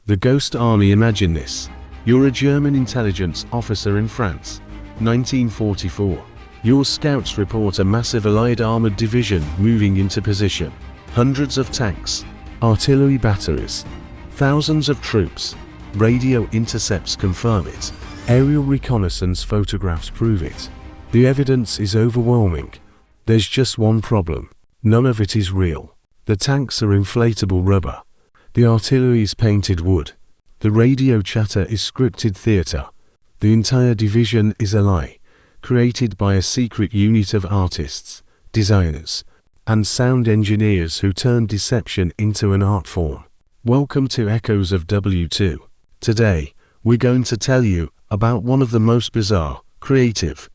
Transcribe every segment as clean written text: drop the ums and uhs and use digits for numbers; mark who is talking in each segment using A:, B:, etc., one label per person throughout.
A: The Ghost Army. Imagine this. You're a German intelligence officer in France, 1944. Your scouts report a massive Allied armored division moving into position. Hundreds of tanks, artillery batteries, thousands of troops. Radio intercepts confirm it. Aerial reconnaissance photographs prove it. The evidence is overwhelming. There's just one problem. None of it is real. The tanks are inflatable rubber. The artillery is painted wood. The radio chatter is scripted theater. The entire division is a lie, created by a secret unit of artists, designers, and sound engineers who turned deception into an art form. Welcome to Echoes of W2. Today, we're going to tell you about one of the most bizarre, creative,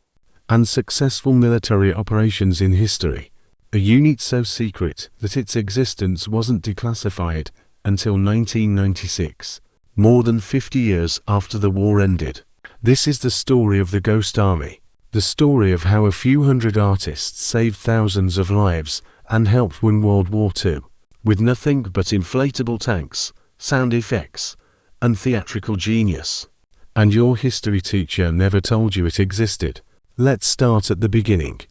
A: and successful military operations in history. A unit so secret that its existence wasn't declassified until 1996, more than 50 years after the war ended. This is the story of the Ghost Army, the story of how a few hundred artists saved thousands of lives and helped win World War II, with nothing but inflatable tanks, sound effects, and theatrical genius. And your history teacher never told you it existed. Let's start at the beginning.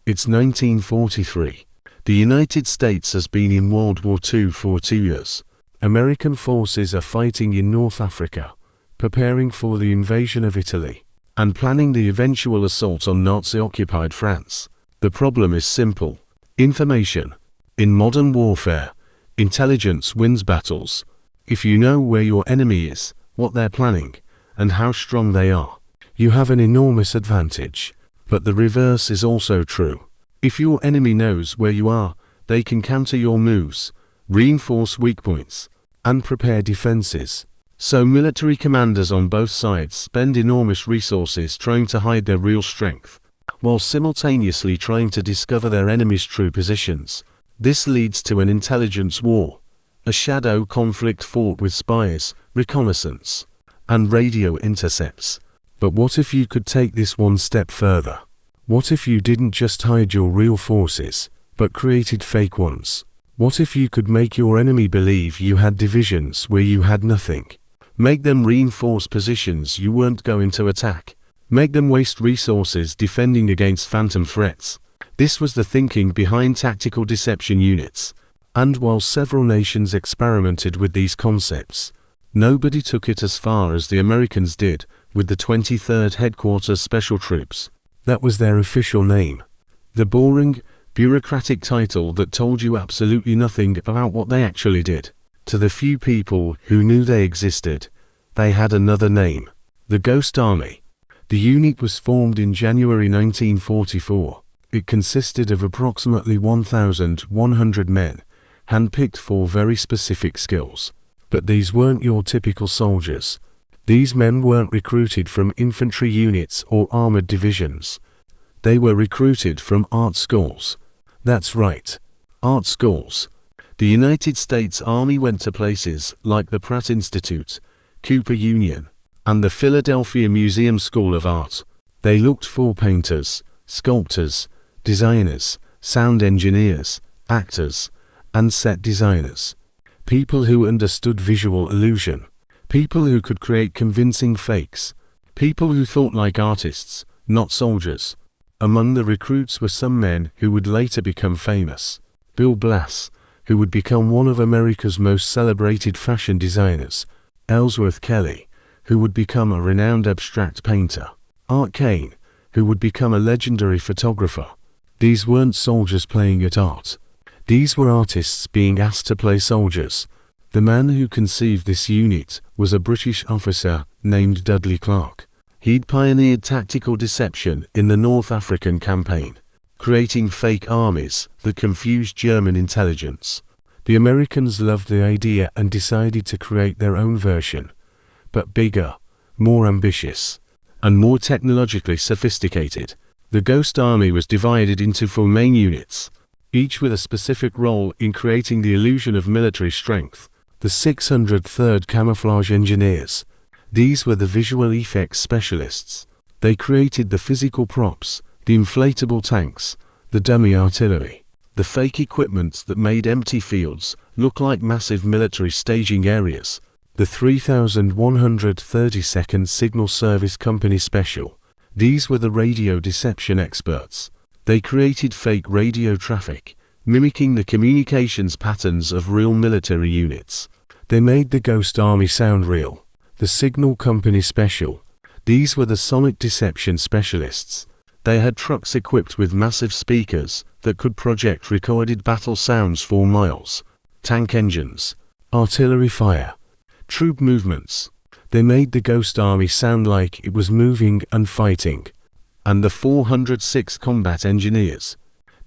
A: It's 1943. The United States has been in World War II for 2 years. American forces are fighting in North Africa, preparing for the invasion of Italy, and planning the eventual assault on Nazi-occupied France. The problem is simple. Information. In modern warfare, intelligence wins battles. If you know where your enemy is, what they're planning, and how strong they are, you have an enormous advantage. But the reverse is also true. If your enemy knows where you are, they can counter your moves, reinforce weak points, and prepare defenses. So military commanders on both sides spend enormous resources trying to hide their real strength, while simultaneously trying to discover their enemy's true positions. This leads to an intelligence war, a shadow conflict fought with spies, reconnaissance, and radio intercepts. But what if you could take this one step further? What if you didn't just hide your real forces, but created fake ones? What if you could make your enemy believe you had divisions where you had nothing? Make them reinforce positions you weren't going to attack. Make them waste resources defending against phantom threats. This was the thinking behind tactical deception units. And while several nations experimented with these concepts, nobody took it as far as the Americans did with the 23rd Headquarters Special Troops. That was their official name. The boring, bureaucratic title that told you absolutely nothing about what they actually did. To the few people who knew they existed, they had another name. The Ghost Army. The unit was formed in January 1944. It consisted of approximately 1,100 men, handpicked for very specific skills. But these weren't your typical soldiers. These men weren't recruited from infantry units or armored divisions. They were recruited from art schools. That's right, art schools. The United States Army went to places like the Pratt Institute, Cooper Union, and the Philadelphia Museum School of Art. They looked for painters, sculptors, designers, sound engineers, actors, and set designers. People who understood visual illusion. People who could create convincing fakes. People who thought like artists, not soldiers. Among the recruits were some men who would later become famous. Bill Blass, who would become one of America's most celebrated fashion designers. Ellsworth Kelly, who would become a renowned abstract painter. Art Kane, who would become a legendary photographer. These weren't soldiers playing at art. These were artists being asked to play soldiers. The man who conceived this unit was a British officer named Dudley Clark. He'd pioneered tactical deception in the North African campaign, creating fake armies that confused German intelligence. The Americans loved the idea and decided to create their own version, but bigger, more ambitious, and more technologically sophisticated. The Ghost Army was divided into 4 main units, each with a specific role in creating the illusion of military strength. The 603rd Camouflage Engineers. These were the visual effects specialists. They created the physical props, the inflatable tanks, the dummy artillery, the fake equipment that made empty fields look like massive military staging areas. The 3132nd Signal Service Company Special. These were the radio deception experts. They created fake radio traffic, mimicking the communications patterns of real military units. They made the Ghost Army sound real. The Signal Company Special. These were the sonic deception specialists. They had trucks equipped with massive speakers that could project recorded battle sounds for miles. Tank engines, artillery fire, troop movements. They made the Ghost Army sound like it was moving and fighting. And the 406 combat engineers.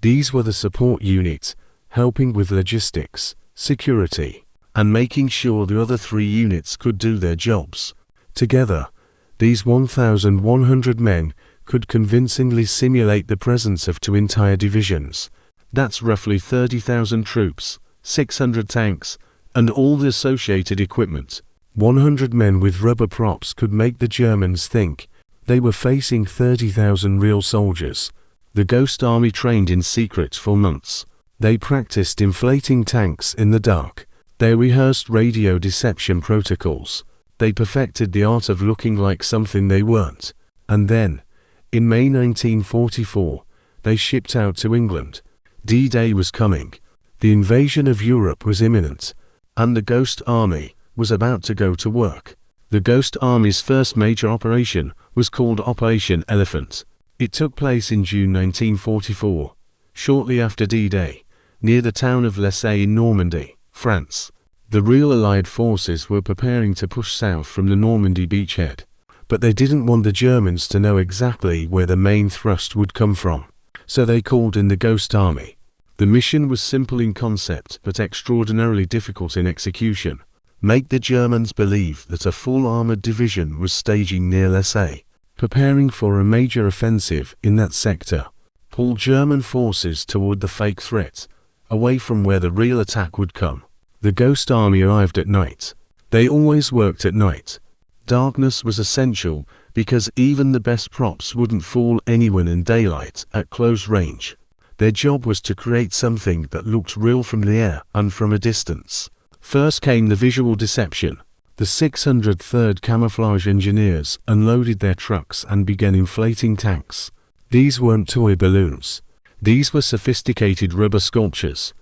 A: These were the support unit, helping with logistics, security, and making sure the other 3 units could do their jobs. Together, these 1,100 men could convincingly simulate the presence of 2 entire divisions. That's roughly 30,000 troops, 600 tanks, and all the associated equipment. 100 men with rubber props could make the Germans think they were facing 30,000 real soldiers. The Ghost Army trained in secret for months. They practiced inflating tanks in the dark. They rehearsed radio deception protocols. They perfected the art of looking like something they weren't. And then, in May 1944, they shipped out to England. D-Day was coming. The invasion of Europe was imminent. And the Ghost Army was about to go to work. The Ghost Army's first major operation was called Operation Elephant. It took place in June 1944, shortly after D-Day, near the town of Lessay in Normandy, France. The real Allied forces were preparing to push south from the Normandy beachhead, but they didn't want the Germans to know exactly where the main thrust would come from, so they called in the Ghost Army. The mission was simple in concept but extraordinarily difficult in execution. Make the Germans believe that a full armored division was staging near Lessay, preparing for a major offensive in that sector. Pull German forces toward the fake threat, away from where the real attack would come. The Ghost Army arrived at night. They always worked at night. Darkness was essential because even the best props wouldn't fool anyone in daylight at close range. Their job was to create something that looked real from the air and from a distance. First came the visual deception. The 603rd Camouflage Engineers unloaded their trucks and began inflating tanks. These weren't toy balloons. These were sophisticated rubber sculptures,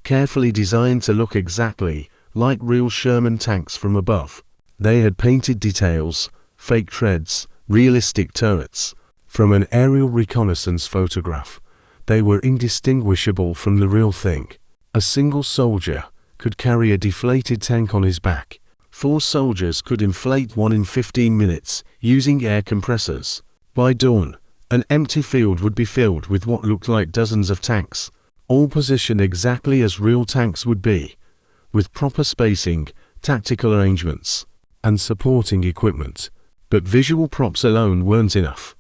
A: carefully designed to look exactly like real Sherman tanks from above. They had painted details, fake treads, realistic turrets. From an aerial reconnaissance photograph, they were indistinguishable from the real thing. A single soldier could carry a deflated tank on his back. 4 soldiers could inflate one in 15 minutes using air compressors. By dawn, an empty field would be filled with what looked like dozens of tanks, all positioned exactly as real tanks would be, with proper spacing, tactical arrangements, and supporting equipment. But visual props alone weren't enough.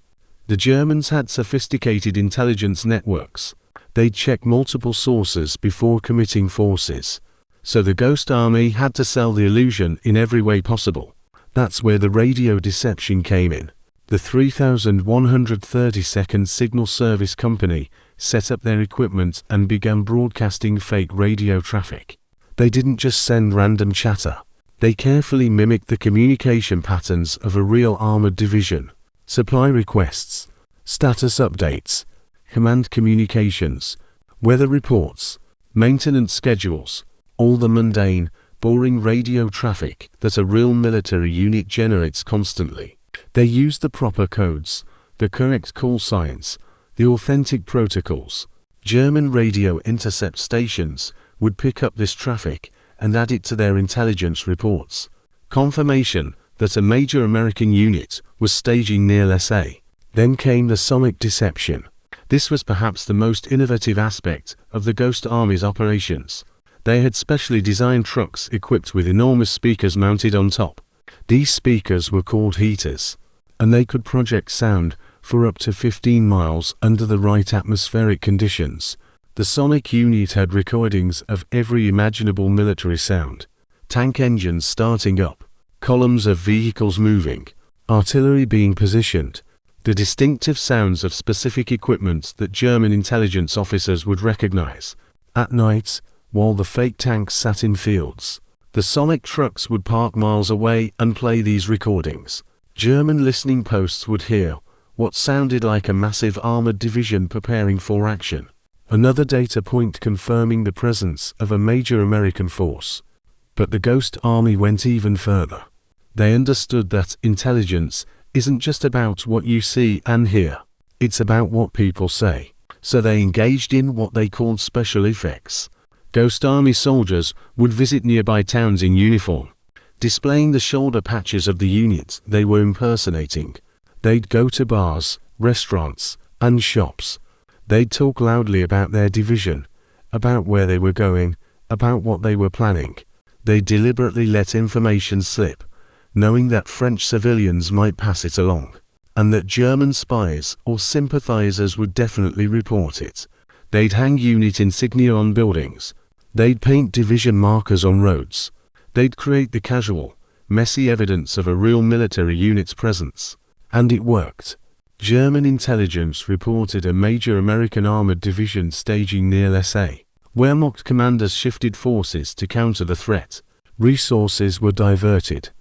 A: The Germans had sophisticated intelligence networks. They'd check multiple sources before committing forces. So the Ghost Army had to sell the illusion in every way possible. That's where the radio deception came in. The 3132nd Signal Service Company set up their equipment and began broadcasting fake radio traffic. They didn't just send random chatter. They carefully mimicked the communication patterns of a real armored division. Supply requests, status updates, command communications, weather reports, maintenance schedules, all the mundane, boring radio traffic that a real military unit generates constantly. They used the proper codes, the correct call signs, the authentic protocols. German radio intercept stations would pick up this traffic and add it to their intelligence reports. Confirmation that a major American unit was staging near Lessay. Then came the sonic deception. This was perhaps the most innovative aspect of the Ghost Army's operations. They had specially designed trucks equipped with enormous speakers mounted on top. These speakers were called heaters, and they could project sound for up to 15 miles under the right atmospheric conditions. The sonic unit had recordings of every imaginable military sound. Tank engines starting up, columns of vehicles moving, artillery being positioned, the distinctive sounds of specific equipment that German intelligence officers would recognize. At night, while the fake tanks sat in fields, The sonic trucks would park miles away and play these recordings. German listening posts would hear what sounded like a massive armored division preparing for action. Another data point confirming the presence of a major American force. But the Ghost Army went even further. They understood that intelligence isn't just about what you see and hear. It's about what people say. So they engaged in what they called special effects. Ghost Army soldiers would visit nearby towns in uniform, displaying the shoulder patches of the units they were impersonating. They'd go to bars, restaurants, and shops. They'd talk loudly about their division, about where they were going, about what they were planning. They deliberately let information slip, knowing that French civilians might pass it along, and that German spies or sympathizers would definitely report it. They'd hang unit insignia on buildings. They'd paint division markers on roads. They'd create the casual, messy evidence of a real military unit's presence. And it worked. German intelligence reported a major American armored division staging near Lessay, where mocked commanders shifted forces to counter the threat. Resources were diverted.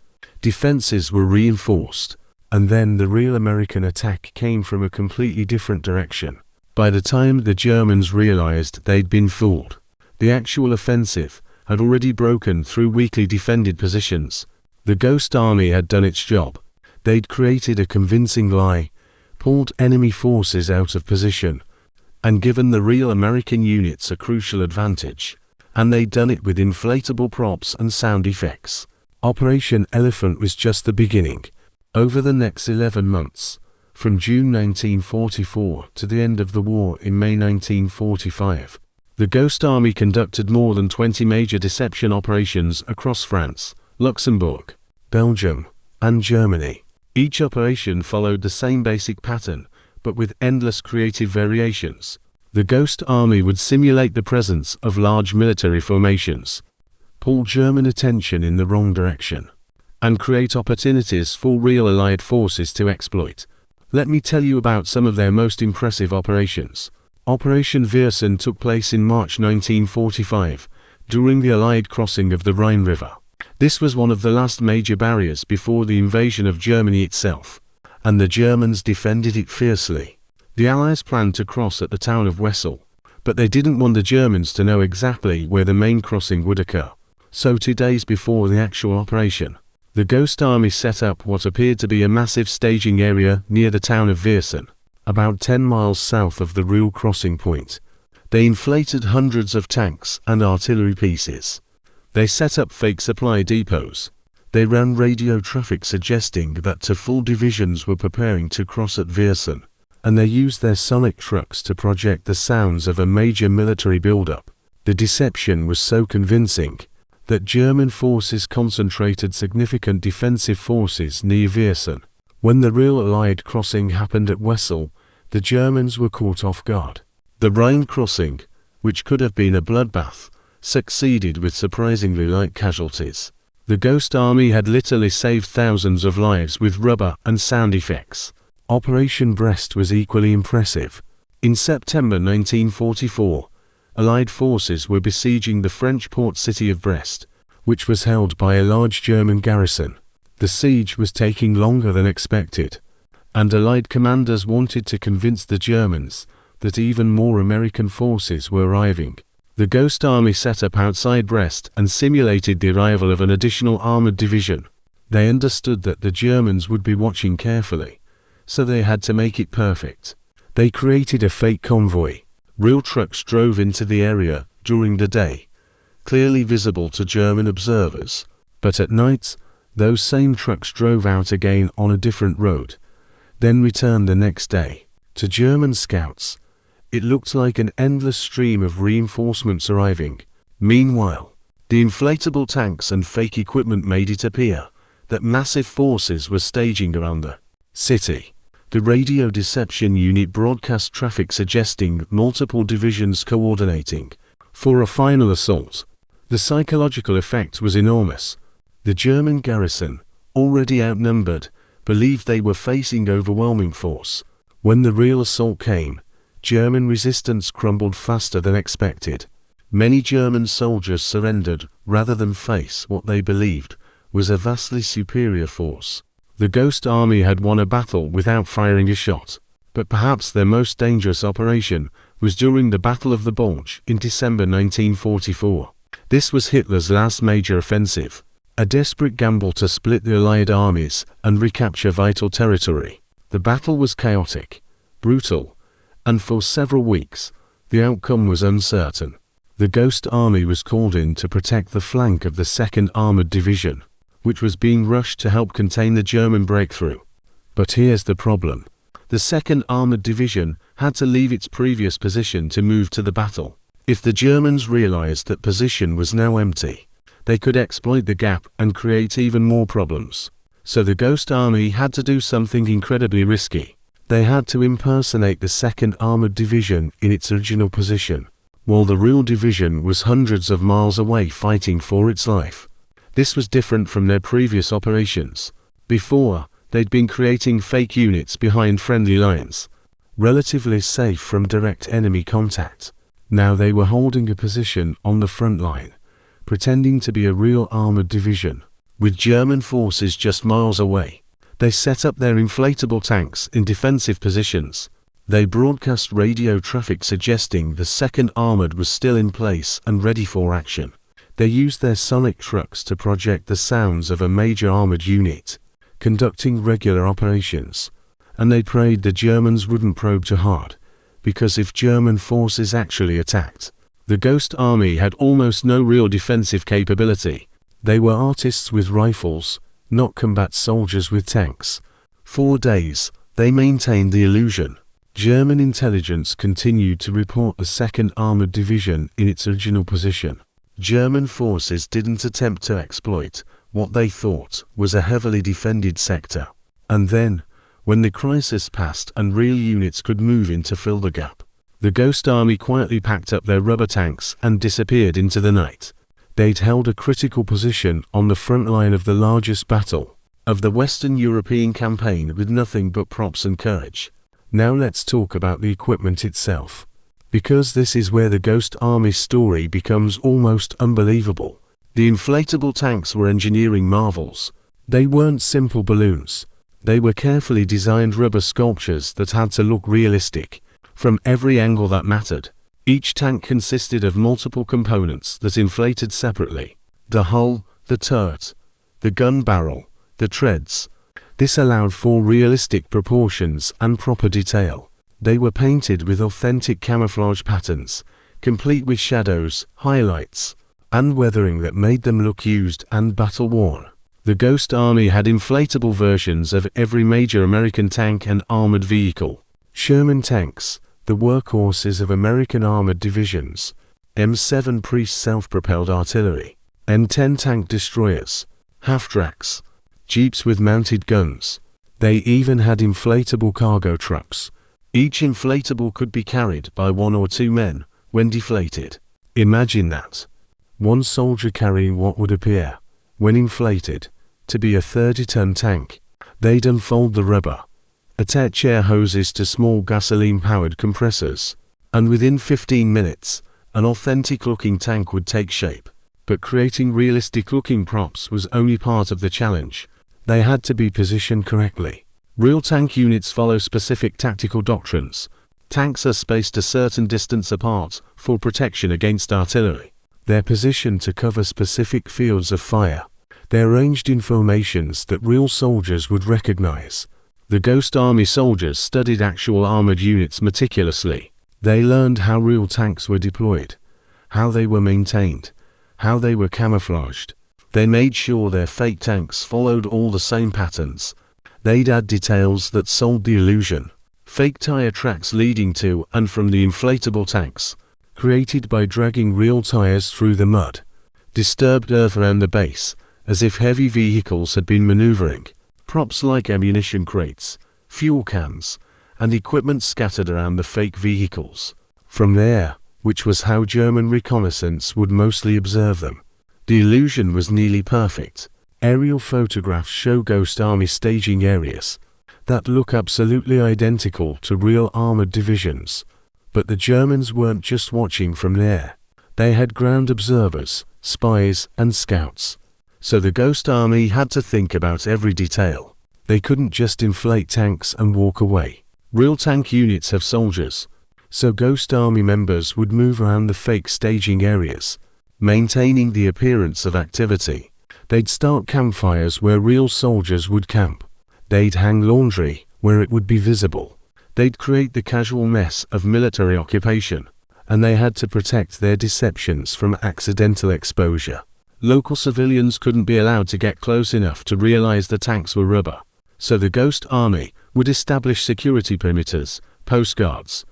A: Defenses were reinforced. And then the real American attack came from a completely different direction. By the time the Germans realized they'd been fooled, the actual offensive had already broken through weakly defended positions. The Ghost Army had done its job. They'd created a convincing lie, pulled enemy forces out of position, and given the real American units a crucial advantage. And they'd done it with inflatable props and sound effects. Operation Elephant was just the beginning. Over the next 11 months, from June 1944 to the end of the war in May 1945, the Ghost Army conducted more than 20 major deception operations across France, Luxembourg, Belgium, and Germany. Each operation followed the same basic pattern, but with endless creative variations. The Ghost Army would simulate the presence of large military formations, pull German attention in the wrong direction, and create opportunities for real Allied forces to exploit. Let me tell you about some of their most impressive operations. Operation Viersen took place in March 1945, during the Allied crossing of the Rhine River. This was one of the last major barriers before the invasion of Germany itself, and the Germans defended it fiercely. The Allies planned to cross at the town of Wesel, but they didn't want the Germans to know exactly where the main crossing would occur. So 2 days before the actual operation, the Ghost Army set up what appeared to be a massive staging area near the town of Viersen, about 10 miles south of the real crossing point. They inflated hundreds of tanks and artillery pieces. They set up fake supply depots. They ran radio traffic suggesting that two full divisions were preparing to cross at Viersen, and they used their sonic trucks to project the sounds of a major military buildup. The deception was so convincing that German forces concentrated significant defensive forces near Viersen. When the real Allied crossing happened at Wesel, the Germans were caught off guard. The Rhine crossing, which could have been a bloodbath, succeeded with surprisingly light casualties. The Ghost Army had literally saved thousands of lives with rubber and sound effects. Operation Brest was equally impressive. In September 1944, Allied forces were besieging the French port city of Brest, which was held by a large German garrison. The siege was taking longer than expected, and Allied commanders wanted to convince the Germans that even more American forces were arriving. The Ghost Army set up outside Brest and simulated the arrival of an additional armored division. They understood that the Germans would be watching carefully, so they had to make it perfect. They created a fake convoy. Real trucks drove into the area during the day, clearly visible to German observers, but at night, those same trucks drove out again on a different road, then returned the next day. To German scouts, it looked like an endless stream of reinforcements arriving. Meanwhile, the inflatable tanks and fake equipment made it appear that massive forces were staging around the city. The radio deception unit broadcast traffic suggesting multiple divisions coordinating for a final assault. The psychological effect was enormous. The German garrison, already outnumbered, believed they were facing overwhelming force. When the real assault came, German resistance crumbled faster than expected. Many German soldiers surrendered rather than face what they believed was a vastly superior force. The Ghost Army had won a battle without firing a shot, but perhaps their most dangerous operation was during the Battle of the Bulge in December 1944. This was Hitler's last major offensive, a desperate gamble to split the Allied armies and recapture vital territory. The battle was chaotic, brutal, and for several weeks, the outcome was uncertain. The Ghost Army was called in to protect the flank of the 2nd Armored Division, which was being rushed to help contain the German breakthrough. But here's the problem. The 2nd Armored Division had to leave its previous position to move to the battle. If the Germans realized that position was now empty, they could exploit the gap and create even more problems. So the Ghost Army had to do something incredibly risky. They had to impersonate the 2nd Armored Division in its original position, while the real division was hundreds of miles away fighting for its life. This was different from their previous operations. Before, they'd been creating fake units behind friendly lines, relatively safe from direct enemy contact. Now they were holding a position on the front line, pretending to be a real armored division, with German forces just miles away. They set up their inflatable tanks in defensive positions. They broadcast radio traffic suggesting the 2nd Armored was still in place and ready for action. They used their sonic trucks to project the sounds of a major armored unit, conducting regular operations. And they prayed the Germans wouldn't probe too hard, because if German forces actually attacked, the Ghost Army had almost no real defensive capability. They were artists with rifles, not combat soldiers with tanks. 4 days, they maintained the illusion. German intelligence continued to report the 2nd Armored Division in its original position. German forces didn't attempt to exploit what they thought was a heavily defended sector. And then, when the crisis passed and real units could move in to fill the gap, the Ghost Army quietly packed up their rubber tanks and disappeared into the night. They'd held a critical position on the front line of the largest battle of the Western European campaign with nothing but props and courage. Now let's talk about the equipment itself, because this is where the Ghost Army story becomes almost unbelievable. The inflatable tanks were engineering marvels. They weren't simple balloons. They were carefully designed rubber sculptures that had to look realistic from every angle that mattered. Each tank consisted of multiple components that inflated separately: the hull, the turret, the gun barrel, the treads. This allowed for realistic proportions and proper detail. They were painted with authentic camouflage patterns, complete with shadows, highlights, and weathering that made them look used and battle-worn. The Ghost Army had inflatable versions of every major American tank and armored vehicle. Sherman tanks, the workhorses of American armored divisions, M7 Priest self-propelled artillery, M10 tank destroyers, half-tracks, jeeps with mounted guns. They even had inflatable cargo trucks. Each inflatable could be carried by 1 or 2 men when deflated. Imagine that. One soldier carrying what would appear, when inflated, to be a 30-ton tank. They'd unfold the rubber, attach air hoses to small gasoline-powered compressors, and within 15 minutes, an authentic-looking tank would take shape. But creating realistic-looking props was only part of the challenge. They had to be positioned correctly. Real tank units follow specific tactical doctrines. Tanks are spaced a certain distance apart for protection against artillery. They're positioned to cover specific fields of fire. They're arranged in formations that real soldiers would recognize. The Ghost Army soldiers studied actual armored units meticulously. They learned how real tanks were deployed, how they were maintained, how they were camouflaged. They made sure their fake tanks followed all the same patterns. They'd add details that sold the illusion. Fake tire tracks leading to and from the inflatable tanks, created by dragging real tires through the mud. Disturbed earth around the base, as if heavy vehicles had been maneuvering. Props like ammunition crates, fuel cans, and equipment scattered around the fake vehicles. From there, which was how German reconnaissance would mostly observe them, the illusion was nearly perfect. Aerial photographs show Ghost Army staging areas that look absolutely identical to real armored divisions. But the Germans weren't just watching from there. They had ground observers, spies, and scouts. So the Ghost Army had to think about every detail. They couldn't just inflate tanks and walk away. Real tank units have soldiers. So Ghost Army members would move around the fake staging areas, maintaining the appearance of activity. They'd start campfires where real soldiers would camp. They'd hang laundry where it would be visible. They'd create the casual mess of military occupation, and they had to protect their deceptions from accidental exposure. Local civilians couldn't be allowed to get close enough to realize the tanks were rubber. So the Ghost Army would establish security perimeters, post guards,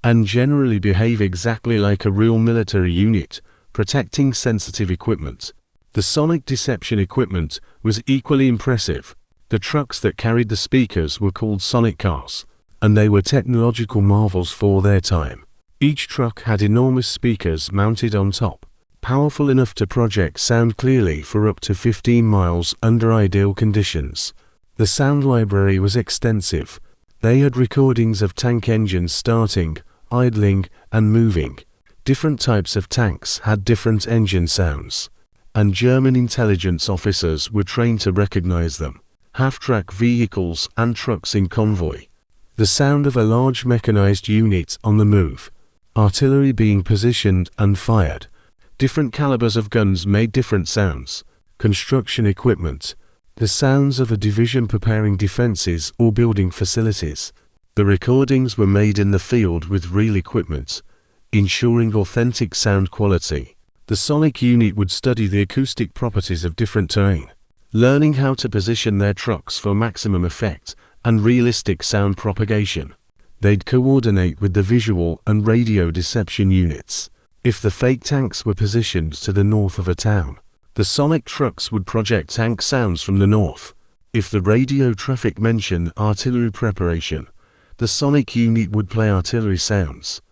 A: and generally behave exactly like a real military unit, protecting sensitive equipment. The sonic deception equipment was equally impressive. The trucks that carried the speakers were called sonic cars, and they were technological marvels for their time. Each truck had enormous speakers mounted on top, powerful enough to project sound clearly for up to 15 miles under ideal conditions. The sound library was extensive. They had recordings of tank engines starting, idling, and moving. Different types of tanks had different engine sounds, and German intelligence officers were trained to recognize them. Half-track vehicles and trucks in convoy. The sound of a large mechanized unit on the move. Artillery being positioned and fired. Different calibers of guns made different sounds. Construction equipment. The sounds of a division preparing defenses or building facilities. The recordings were made in the field with real equipment, ensuring authentic sound quality. The sonic unit would study the acoustic properties of different terrain, learning how to position their trucks for maximum effect and realistic sound propagation. They'd coordinate with the visual and radio deception units. If the fake tanks were positioned to the north of a town, the sonic trucks would project tank sounds from the north. If the radio traffic mentioned artillery preparation, the sonic unit would play artillery sounds.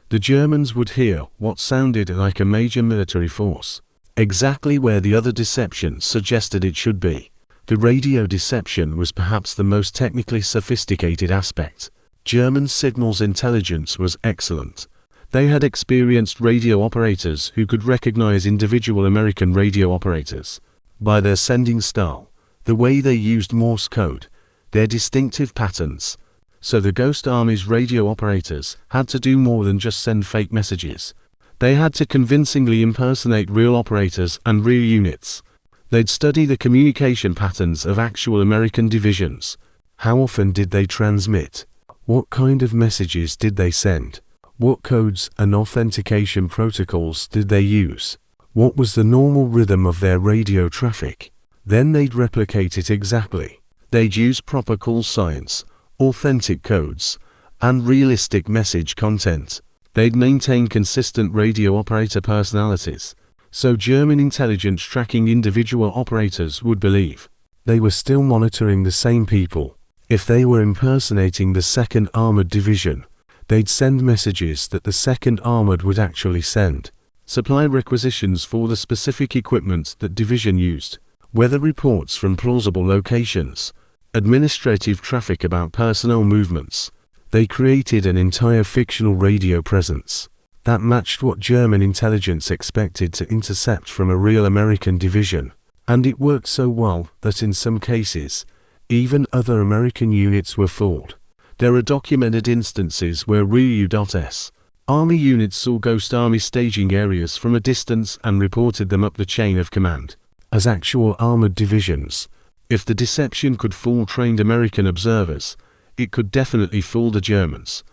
A: The Germans would hear what sounded like a major military force, exactly where the other deception suggested it should be. The radio deception was perhaps the most technically sophisticated aspect. German signals intelligence was excellent. They had experienced radio operators who could recognize individual American radio operators by their sending style, the way they used Morse code, their distinctive patterns. So the Ghost Army's radio operators had to do more than just send fake messages. They had to convincingly impersonate real operators and real units. They'd study the communication patterns of actual American divisions. How often did they transmit? What kind of messages did they send? What codes and authentication protocols did they use? What was the normal rhythm of their radio traffic? Then they'd replicate it exactly. They'd use proper call signs, authentic codes, and realistic message content. They'd maintain consistent radio operator personalities, so German intelligence tracking individual operators would believe they were still monitoring the same people. If they were impersonating the 2nd Armored Division, they'd send messages that the 2nd Armored would actually send. Supply requisitions for the specific equipment that division used, weather reports from plausible locations, administrative traffic about personnel movements. They created an entire fictional radio presence that matched what German intelligence expected to intercept from a real American division. And it worked so well that in some cases, even other American units were fooled. There are documented instances where real U.S. Army units saw Ghost Army staging areas from a distance and reported them up the chain of command as actual armored divisions. If the deception could fool trained American observers, it could definitely fool the Germans.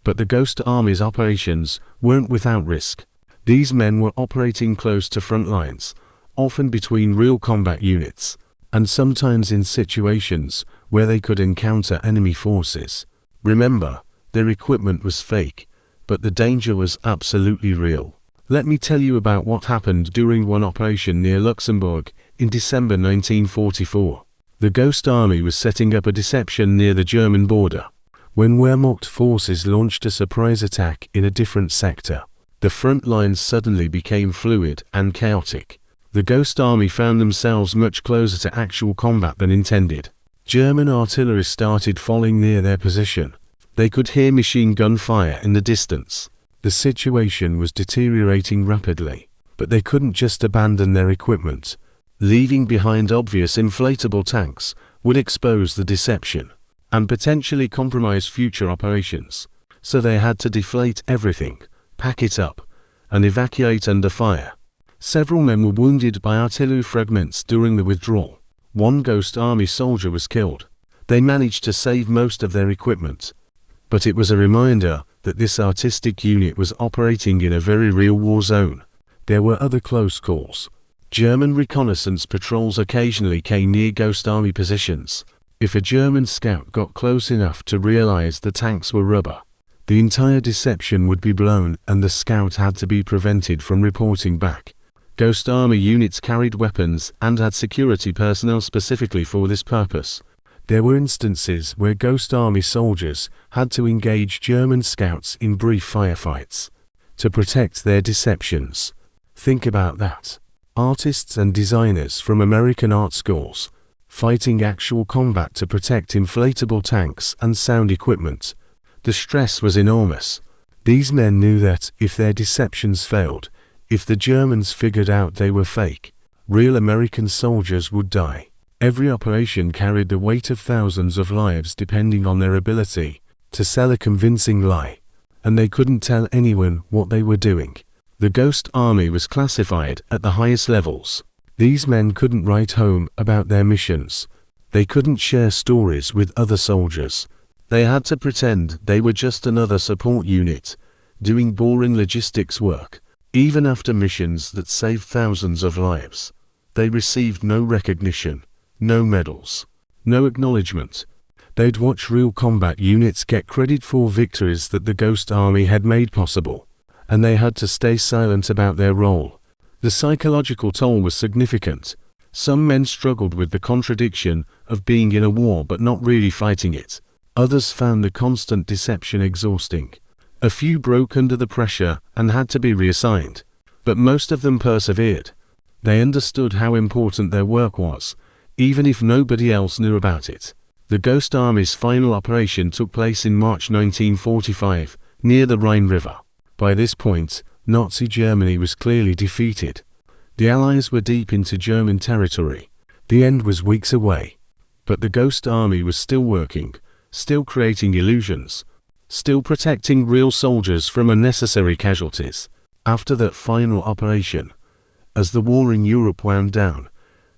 A: But the Ghost Army's operations weren't without risk. These men were operating close to front lines, often between real combat units, and sometimes in situations where they could encounter enemy forces. Remember, their equipment was fake, but the danger was absolutely real. Let me tell you about what happened during one operation near Luxembourg in December 1944. The Ghost Army was setting up a deception near the German border when Wehrmacht forces launched a surprise attack in a different sector. The front lines suddenly became fluid and chaotic. The Ghost Army found themselves much closer to actual combat than intended. German artillery started falling near their position. They could hear machine gun fire in the distance. The situation was deteriorating rapidly, but they couldn't just abandon their equipment. Leaving behind obvious inflatable tanks would expose the deception and potentially compromise future operations. So they had to deflate everything, pack it up, and evacuate under fire. Several men were wounded by artillery fragments during the withdrawal. One Ghost Army soldier was killed. They managed to save most of their equipment, but it was a reminder that this artistic unit was operating in a very real war zone. There were other close calls. German reconnaissance patrols occasionally came near Ghost Army positions. If a German scout got close enough to realize the tanks were rubber, the entire deception would be blown and the scout had to be prevented from reporting back. Ghost Army units carried weapons and had security personnel specifically for this purpose. There were instances where Ghost Army soldiers had to engage German scouts in brief firefights to protect their deceptions. Think about that. Artists and designers from American art schools fighting actual combat to protect inflatable tanks and sound equipment. The stress was enormous. These men knew that if their deceptions failed, if the Germans figured out they were fake, real American soldiers would die. Every operation carried the weight of thousands of lives depending on their ability to sell a convincing lie, and they couldn't tell anyone what they were doing. The Ghost Army was classified at the highest levels. These men couldn't write home about their missions. They couldn't share stories with other soldiers. They had to pretend they were just another support unit, doing boring logistics work. Even after missions that saved thousands of lives, they received no recognition, no medals, no acknowledgement. They'd watch real combat units get credit for victories that the Ghost Army had made possible, and they had to stay silent about their role. The psychological toll was significant. Some men struggled with the contradiction of being in a war but not really fighting it. Others found the constant deception exhausting. A few broke under the pressure and had to be reassigned, but most of them persevered. They understood how important their work was, even if nobody else knew about it. The Ghost Army's final operation took place in March 1945, near the Rhine River. By this point, Nazi Germany was clearly defeated. The Allies were deep into German territory. The end was weeks away. But the Ghost Army was still working, still creating illusions, still protecting real soldiers from unnecessary casualties. After that final operation, as the war in Europe wound down,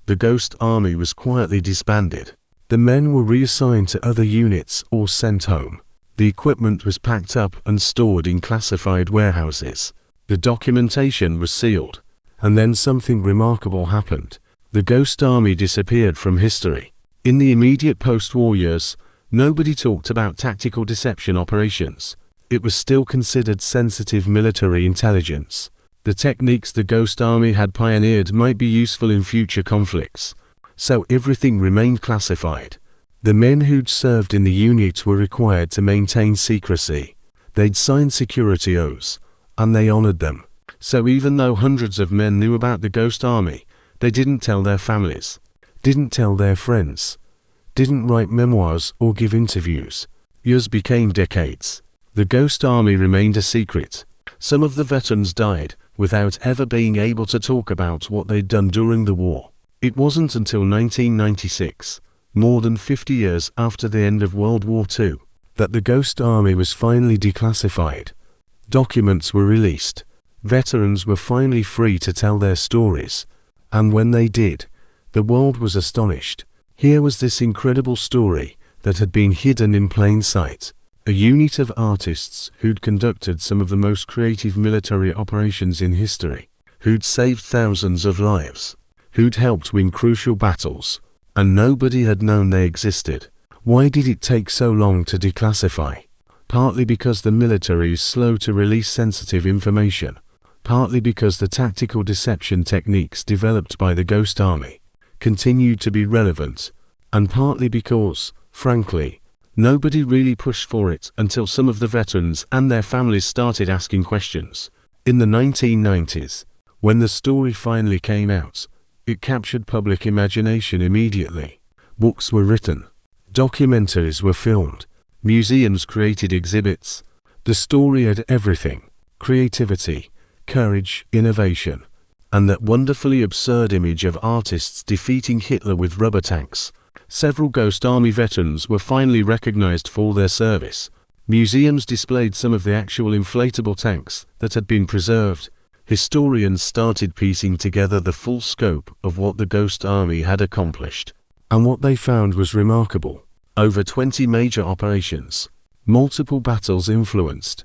A: the Ghost Army was quietly disbanded. The men were reassigned to other units or sent home. The equipment was packed up and stored in classified warehouses. The documentation was sealed. And then something remarkable happened. The Ghost Army disappeared from history. In the immediate post-war years, nobody talked about tactical deception operations. It was still considered sensitive military intelligence. The techniques the Ghost Army had pioneered might be useful in future conflicts. So everything remained classified. The men who'd served in the unit were required to maintain secrecy. They'd signed security oaths, and they honored them. So even though hundreds of men knew about the Ghost Army, they didn't tell their families, didn't tell their friends, didn't write memoirs or give interviews. Years became decades. The Ghost Army remained a secret. Some of the veterans died without ever being able to talk about what they'd done during the war. It wasn't until 1996, more than 50 years after the end of World War II, that the Ghost Army was finally declassified. Documents were released. Veterans were finally free to tell their stories. And when they did, the world was astonished. Here was this incredible story that had been hidden in plain sight. A unit of artists who'd conducted some of the most creative military operations in history, who'd saved thousands of lives, who'd helped win crucial battles, and nobody had known they existed. Why did it take so long to declassify? Partly because the military is slow to release sensitive information, partly because the tactical deception techniques developed by the Ghost Army continued to be relevant, and partly because, frankly, nobody really pushed for it until some of the veterans and their families started asking questions. In the 1990s, when the story finally came out, it captured public imagination immediately. Books were written, documentaries were filmed, museums created exhibits. The story had everything: creativity, courage, innovation, and that wonderfully absurd image of artists defeating Hitler with rubber tanks. Several Ghost Army veterans were finally recognized for their service. Museums displayed some of the actual inflatable tanks that had been preserved. Historians started piecing together the full scope of what the Ghost Army had accomplished. And what they found was remarkable. Over 20 major operations, multiple battles influenced,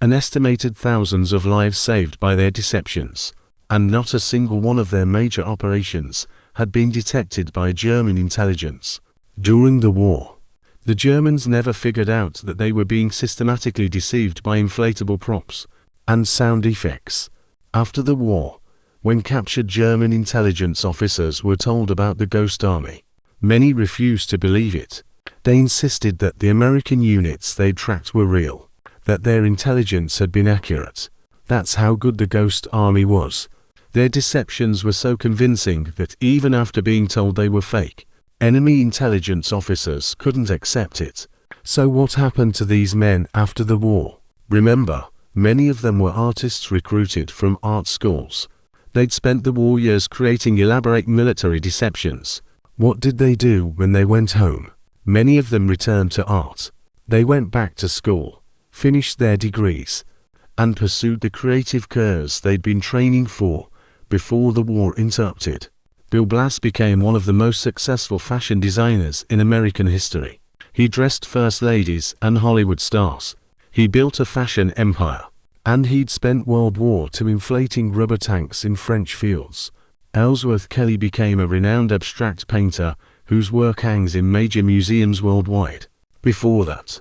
A: an estimated thousands of lives saved by their deceptions, and not a single one of their major operations had been detected by German intelligence. During the war, the Germans never figured out that they were being systematically deceived by inflatable props and sound effects. After the war, when captured German intelligence officers were told about the Ghost Army, many refused to believe it. They insisted that the American units they tracked were real, that their intelligence had been accurate. That's how good the Ghost Army was. Their deceptions were so convincing that even after being told they were fake, enemy intelligence officers couldn't accept it. So what happened to these men after the war? Remember, many of them were artists recruited from art schools. They'd spent the war years creating elaborate military deceptions. What did they do when they went home? Many of them returned to art. They went back to school, finished their degrees, and pursued the creative careers they'd been training for before the war interrupted. Bill Blass became one of the most successful fashion designers in American history. He dressed first ladies and Hollywood stars. He built a fashion empire. And he'd spent World War II inflating rubber tanks in French fields. Ellsworth Kelly became a renowned abstract painter whose work hangs in major museums worldwide. Before that,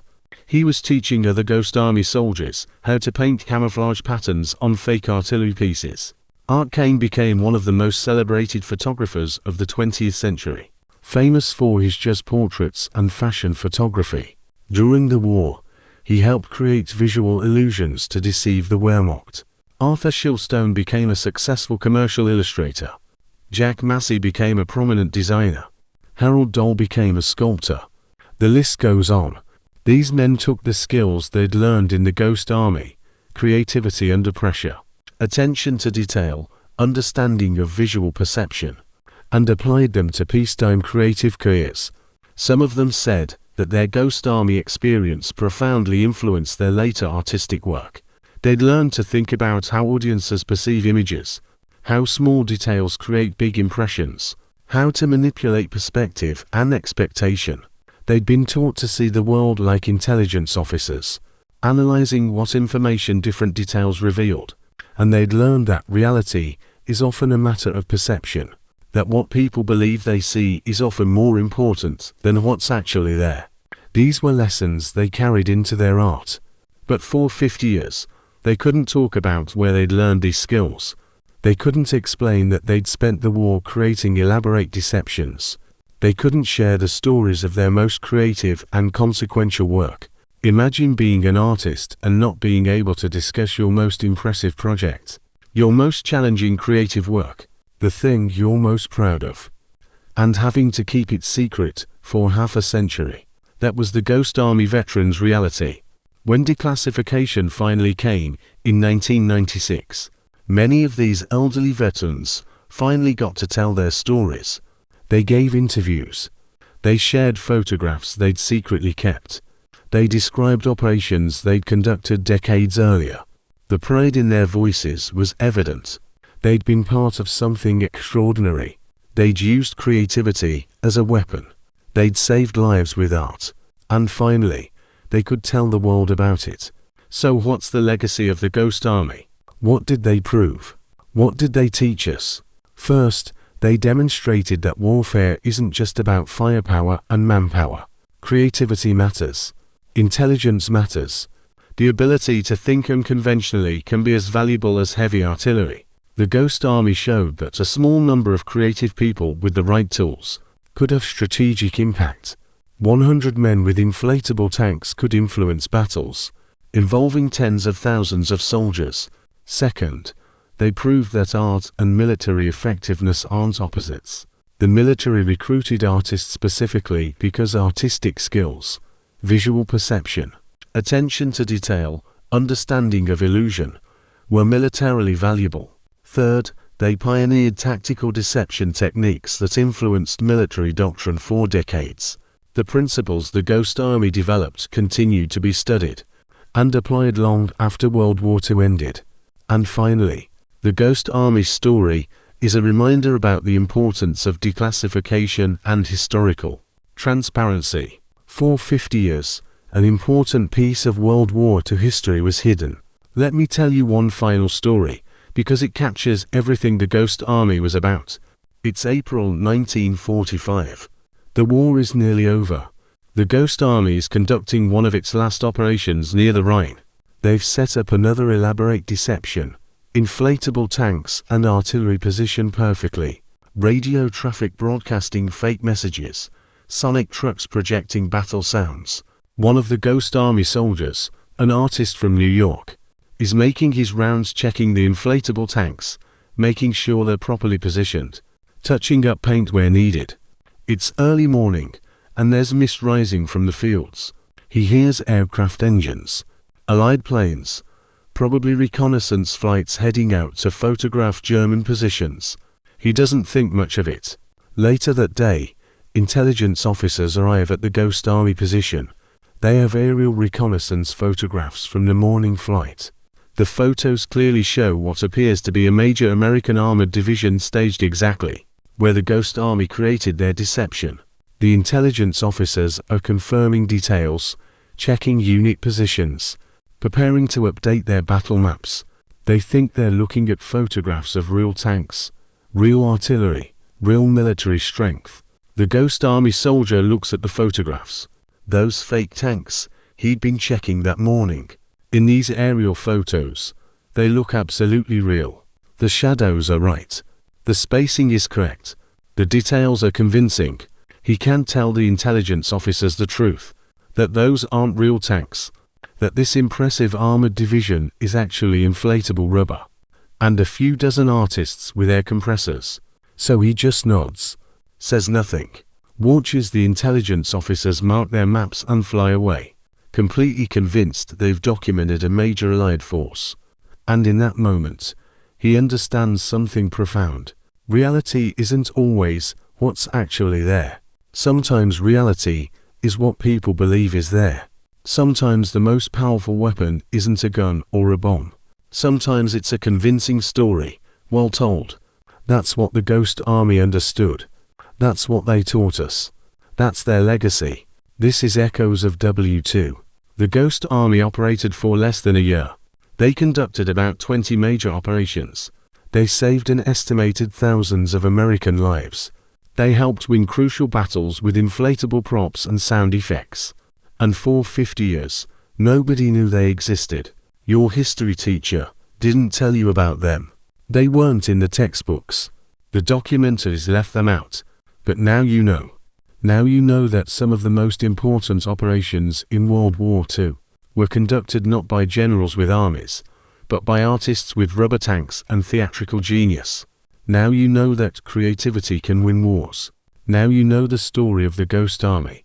A: he was teaching other Ghost Army soldiers how to paint camouflage patterns on fake artillery pieces. Art Kane became one of the most celebrated photographers of the 20th century, famous for his jazz portraits and fashion photography. During the war, he helped create visual illusions to deceive the Wehrmacht. Arthur Shilstone became a successful commercial illustrator. Jack Massey became a prominent designer. Harold Dahl became a sculptor. The list goes on. These men took the skills they'd learned in the Ghost Army, creativity under pressure, attention to detail, understanding of visual perception, and applied them to peacetime creative careers. Some of them said that their Ghost Army experience profoundly influenced their later artistic work. They'd learned to think about how audiences perceive images, how small details create big impressions, how to manipulate perspective and expectation. They'd been taught to see the world like intelligence officers, analyzing what information different details revealed. And they'd learned that reality is often a matter of perception, that what people believe they see is often more important than what's actually there. These were lessons they carried into their art. But for 50 years, they couldn't talk about where they'd learned these skills. They couldn't explain that they'd spent the war creating elaborate deceptions. They couldn't share the stories of their most creative and consequential work. Imagine being an artist and not being able to discuss your most impressive project, your most challenging creative work, the thing you're most proud of, and having to keep it secret for half a century. That was the Ghost Army veterans' reality. When declassification finally came in 1996, many of these elderly veterans finally got to tell their stories. They gave interviews. They shared photographs they'd secretly kept. They described operations they'd conducted decades earlier. The pride in their voices was evident. They'd been part of something extraordinary. They'd used creativity as a weapon. They'd saved lives with art. And finally, they could tell the world about it. So what's the legacy of the Ghost Army? What did they prove? What did they teach us? First, they demonstrated that warfare isn't just about firepower and manpower. Creativity matters. Intelligence matters. The ability to think unconventionally can be as valuable as heavy artillery. The Ghost Army showed that a small number of creative people with the right tools could have strategic impact. 100 men with inflatable tanks could influence battles, involving tens of thousands of soldiers. Second, they proved that art and military effectiveness aren't opposites. The military recruited artists specifically because artistic skills, visual perception, attention to detail, understanding of illusion, were militarily valuable. Third, they pioneered tactical deception techniques that influenced military doctrine for decades. The principles the Ghost Army developed continued to be studied and applied long after World War II ended. And finally, the Ghost Army story is a reminder about the importance of declassification and historical transparency. For 50 years, an important piece of World War II history was hidden. Let me tell you one final story, because it captures everything the Ghost Army was about. It's April 1945. The war is nearly over. The Ghost Army is conducting one of its last operations near the Rhine. They've set up another elaborate deception. Inflatable tanks and artillery position perfectly. Radio traffic broadcasting fake messages. Sonic trucks projecting battle sounds. One of the Ghost Army soldiers, an artist from New York, is making his rounds checking the inflatable tanks, making sure they're properly positioned, touching up paint where needed. It's early morning, and there's mist rising from the fields. He hears aircraft engines, Allied planes, probably reconnaissance flights heading out to photograph German positions. He doesn't think much of it. Later that day, intelligence officers arrive at the Ghost Army position. They have aerial reconnaissance photographs from the morning flight. The photos clearly show what appears to be a major American armored division staged exactly where the Ghost Army created their deception. The intelligence officers are confirming details, checking unit positions, preparing to update their battle maps. They think they're looking at photographs of real tanks, real artillery, real military strength. The Ghost Army soldier looks at the photographs. Those fake tanks he'd been checking that morning. In these aerial photos, they look absolutely real. The shadows are right. The spacing is correct. The details are convincing. He can't tell the intelligence officers the truth, that those aren't real tanks, that this impressive armored division is actually inflatable rubber, and a few dozen artists with air compressors. So he just nods, says nothing, watches the intelligence officers mark their maps and fly away, completely convinced they've documented a major Allied force. And in that moment, he understands something profound. Reality isn't always what's actually there. Sometimes reality is what people believe is there. Sometimes the most powerful weapon isn't a gun or a bomb. Sometimes it's a convincing story, well told. That's what the Ghost Army understood. That's what they taught us. That's their legacy. This is Echoes of W2. The Ghost Army operated for less than a year. They conducted about 20 major operations. They saved an estimated thousands of American lives. They helped win crucial battles with inflatable props and sound effects. And for 50 years, nobody knew they existed. Your history teacher didn't tell you about them. They weren't in the textbooks. The documentaries left them out. But now you know. Now you know that some of the most important operations in World War II were conducted not by generals with armies, but by artists with rubber tanks and theatrical genius. Now you know that creativity can win wars. Now you know the story of the Ghost Army.